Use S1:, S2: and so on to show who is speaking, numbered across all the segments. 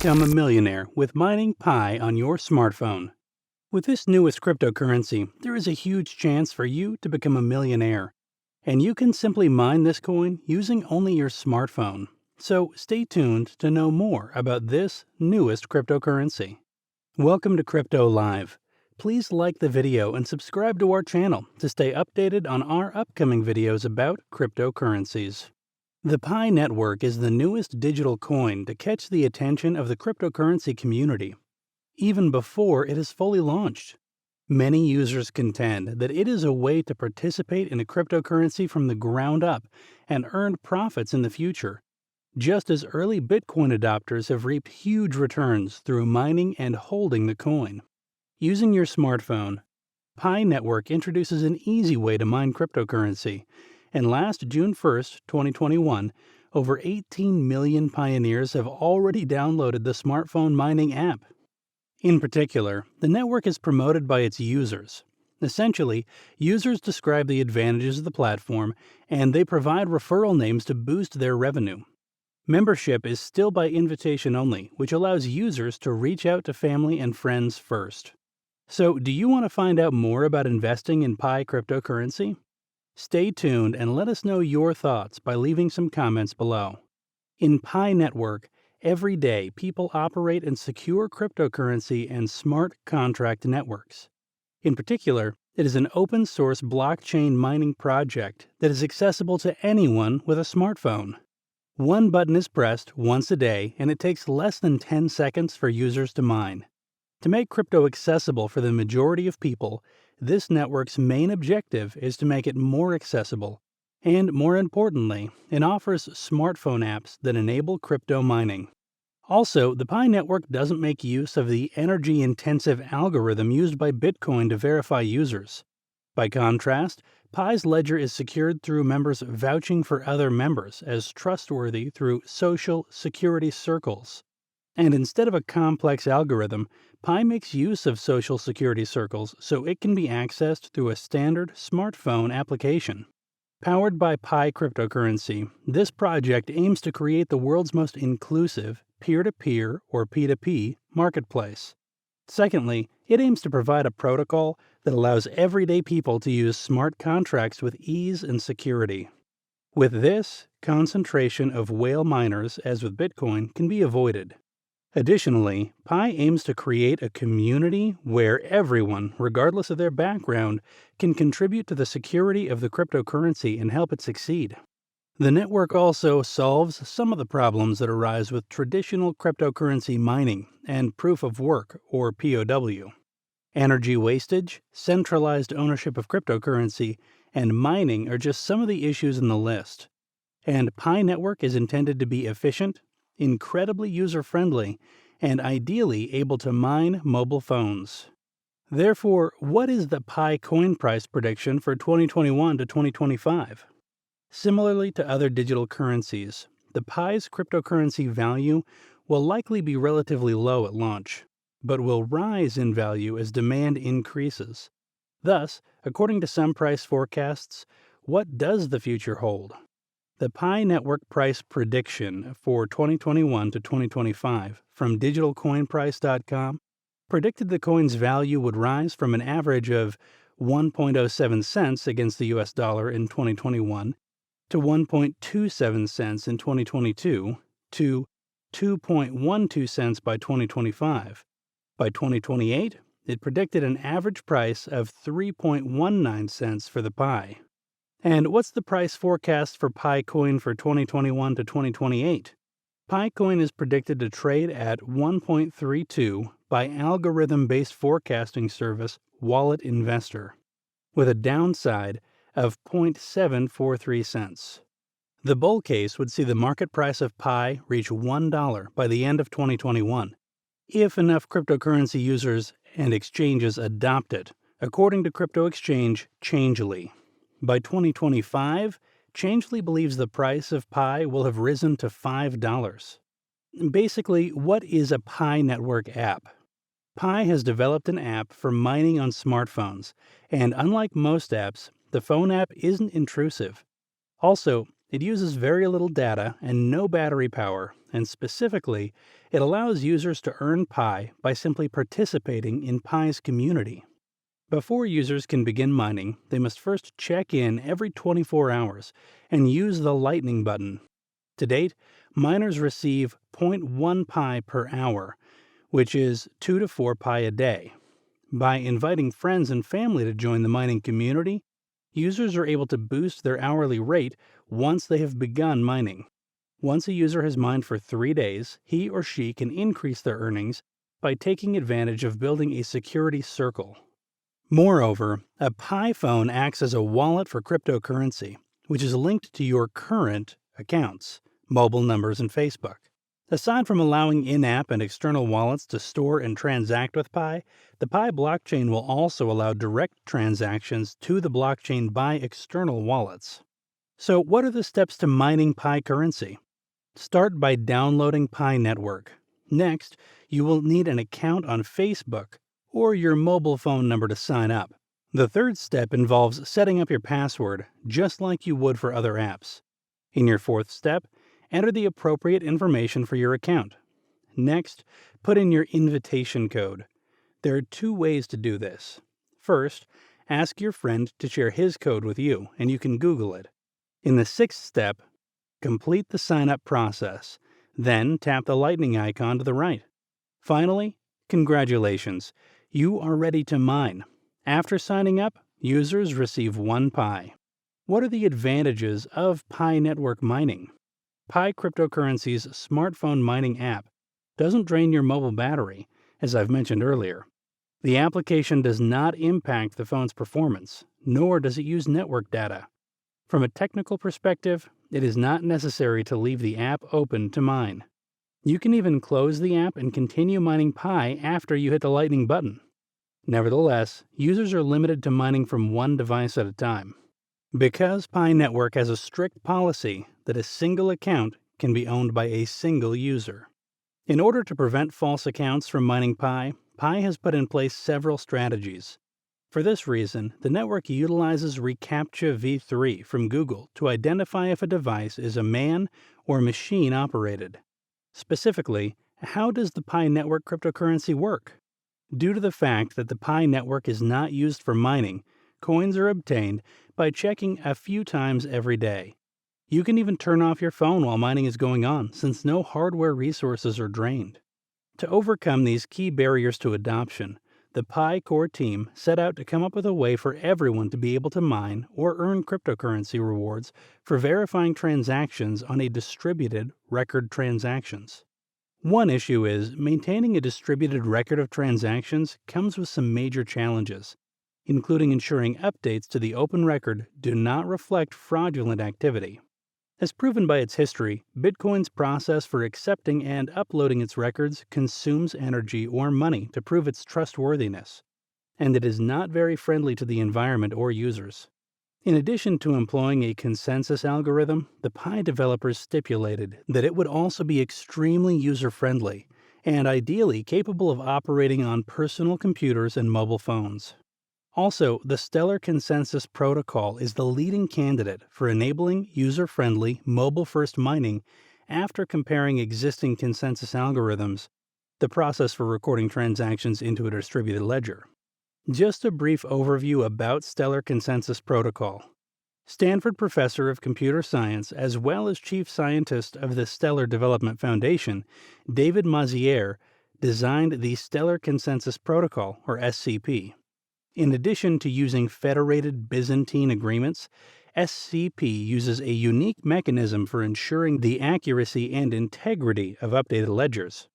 S1: become a millionaire with mining Pi on your smartphone. With this newest cryptocurrency, there is a huge chance for you to become a millionaire. And you can simply mine this coin using only your smartphone. So stay tuned to know more about this newest cryptocurrency. Welcome to Crypto Live. Please like the video and subscribe to our channel to stay updated on our upcoming videos about cryptocurrencies. The Pi network is the newest digital coin to catch the attention of the cryptocurrency community, even before it is fully launched. Many users contend that it is a way to participate in a cryptocurrency from the ground up and earn profits in the future, just as early Bitcoin adopters have reaped huge returns through mining and holding the coin. Using your smartphone, Pi Network introduces an easy way to mine cryptocurrency, and last June 1st, 2021, over 18 million pioneers have already downloaded the smartphone mining app. In particular, the network is promoted by its users. Essentially, users describe the advantages of the platform, and they provide referral names to boost their revenue. Membership is still by invitation only, which allows users to reach out to family and friends first. So, do you want to find out more about investing in Pi cryptocurrency? Stay tuned and let us know your thoughts by leaving some comments below. In Pi Network, every day people operate and secure cryptocurrency and smart contract networks. In particular, it is an open-source blockchain mining project that is accessible to anyone with a smartphone. One button is pressed once a day, and it takes less than 10 seconds for users to mine. To make crypto accessible for the majority of people, this network's main objective is to make it more accessible, and more importantly, it offers smartphone apps that enable crypto mining. Also, the Pi network doesn't make use of the energy-intensive algorithm used by Bitcoin to verify users. By contrast, Pi's ledger is secured through members vouching for other members as trustworthy through social security circles. And instead of a complex algorithm, Pi makes use of social security circles so it can be accessed through a standard smartphone application. Powered by Pi cryptocurrency, this project aims to create the world's most inclusive peer-to-peer or P2P marketplace. Secondly, it aims to provide a protocol that allows everyday people to use smart contracts with ease and security. With this, concentration of whale miners, as with Bitcoin, can be avoided. Additionally, Pi aims to create a community where everyone, regardless of their background, can contribute to the security of the cryptocurrency and help it succeed. The network also solves some of the problems that arise with traditional cryptocurrency mining and proof of work, or POW. Energy wastage, centralized ownership of cryptocurrency, and mining are just some of the issues in the list. And Pi Network is intended to be efficient, incredibly user-friendly, and ideally able to mine mobile phones. Therefore, what is the Pi coin price prediction for 2021 to 2025? Similarly to other digital currencies, the Pi's cryptocurrency value will likely be relatively low at launch, but will rise in value as demand increases. Thus, according to some price forecasts, what does the future hold? The Pi Network price prediction for 2021 to 2025 from digitalcoinprice.com predicted the coin's value would rise from an average of 1.07 cents against the US dollar in 2021 to 1.27 cents in 2022 to 2.12 cents by 2025. By 2028, it predicted an average price of 3.19 cents for the Pi. And what's the price forecast for Pi coin for 2021 to 2028? Pi coin is predicted to trade at 1.32 by algorithm-based forecasting service Wallet Investor, with a downside of 0.743 cents. The bull case would see the market price of Pi reach $1 by the end of 2021, if enough cryptocurrency users and exchanges adopt it, according to crypto exchange Chainlink. By 2025, Changelly believes the price of Pi will have risen to $5. Basically, what is a Pi Network app? Pi has developed an app for mining on smartphones, and unlike most apps, the phone app isn't intrusive. Also, it uses very little data and no battery power, and specifically, it allows users to earn Pi by simply participating in Pi's community. Before users can begin mining, they must first check in every 24 hours and use the Lightning button. To date, miners receive zero point 0.1 Pi per hour, which is 2 to 4 Pi a day. By inviting friends and family to join the mining community, users are able to boost their hourly rate once they have begun mining. Once a user has mined for 3 days, he or she can increase their earnings by taking advantage of building a security circle. Moreover, a Pi phone acts as a wallet for cryptocurrency, which is linked to your current accounts, mobile numbers, and Facebook. Aside from allowing in-app and external wallets to store and transact with Pi, the Pi blockchain will also allow direct transactions to the blockchain by external wallets. So what are the steps to mining Pi currency? Start by downloading Pi Network. Next, you will need an account on Facebook or your mobile phone number to sign up. The third step involves setting up your password, just like you would for other apps. In your fourth step, enter the appropriate information for your account. Next, put in your invitation code. There are 2 ways to do this. First, ask your friend to share his code with you, and you can Google it. In the 6th step, complete the sign-up process. Then tap the lightning icon to the right. Finally, congratulations, you are ready to mine. After signing up, users receive 1 Pi. What are the advantages of Pi network mining? Pi Cryptocurrency's smartphone mining app doesn't drain your mobile battery, as I've mentioned earlier. The application does not impact the phone's performance, nor does it use network data. From a technical perspective, it is not necessary to leave the app open to mine. You can even close the app and continue mining Pi after you hit the lightning button. Nevertheless, users are limited to mining from one device at a time. Because Pi Network has a strict policy that a single account can be owned by a single user. In order to prevent false accounts from mining Pi, Pi has put in place several strategies. For this reason, the network utilizes reCAPTCHA v3 from Google to identify if a device is a man or machine operated. Specifically, how does the Pi network cryptocurrency work? Due to the fact that the Pi network is not used for mining, coins are obtained by checking a few times every day. You can even turn off your phone while mining is going on, since no hardware resources are drained. To overcome these key barriers to adoption, the Pi core team set out to come up with a way for everyone to be able to mine or earn cryptocurrency rewards for verifying transactions on a distributed record transactions. One issue is maintaining a distributed record of transactions comes with some major challenges, including ensuring updates to the open record do not reflect fraudulent activity. As proven by its history, Bitcoin's process for accepting and uploading its records consumes energy or money to prove its trustworthiness, and it is not very friendly to the environment or users. In addition to employing a consensus algorithm, the Pi developers stipulated that it would also be extremely user-friendly and ideally capable of operating on personal computers and mobile phones. Also, the Stellar Consensus Protocol is the leading candidate for enabling user-friendly, mobile-first mining after comparing existing consensus algorithms, the process for recording transactions into a distributed ledger. Just a brief overview about Stellar Consensus Protocol. Stanford professor of computer science as well as chief scientist of the Stellar Development Foundation, David Maziere, designed the Stellar Consensus Protocol, or SCP. In addition to using federated Byzantine agreements, SCP uses a unique mechanism for ensuring the accuracy and integrity of updated ledgers.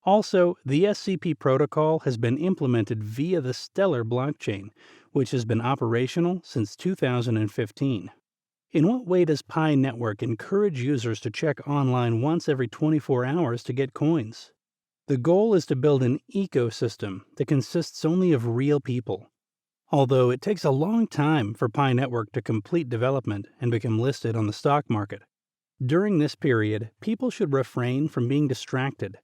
S1: Also, the SCP protocol has been implemented via the Stellar blockchain, which has been operational since 2015. In what way does Pi Network encourage users to check online once every 24 hours to get coins? The goal is to build an ecosystem that consists only of real people. Although it takes a long time for Pi Network to complete development and become listed on the stock market, during this period, people should refrain from being distracted.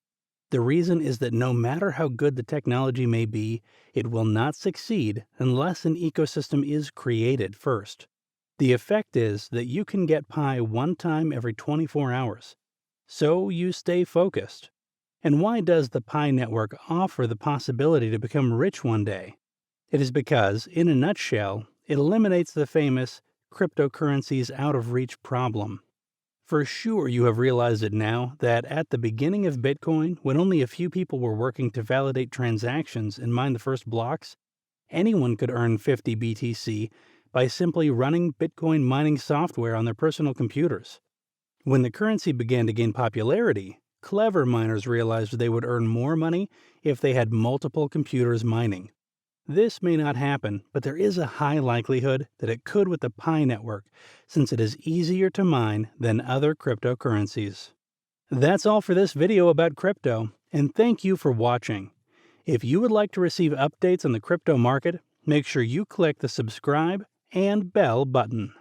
S1: The reason is that no matter how good the technology may be, it will not succeed unless an ecosystem is created first. The effect is that you can get Pi one time every 24 hours. so you stay focused. And why does the Pi network offer the possibility to become rich one day? It is because, in a nutshell, it eliminates the famous cryptocurrencies out of reach problem. For sure, you have realized it now that at the beginning of Bitcoin, when only a few people were working to validate transactions and mine the first blocks, anyone could earn 50 BTC by simply running Bitcoin mining software on their personal computers. When the currency began to gain popularity, clever miners realized they would earn more money if they had multiple computers mining. This may not happen, but there is a high likelihood that it could with the Pi network, since it is easier to mine than other cryptocurrencies. That's all for this video about crypto, and thank you for watching. If you would like to receive updates on the crypto market, make sure you click the subscribe and bell button.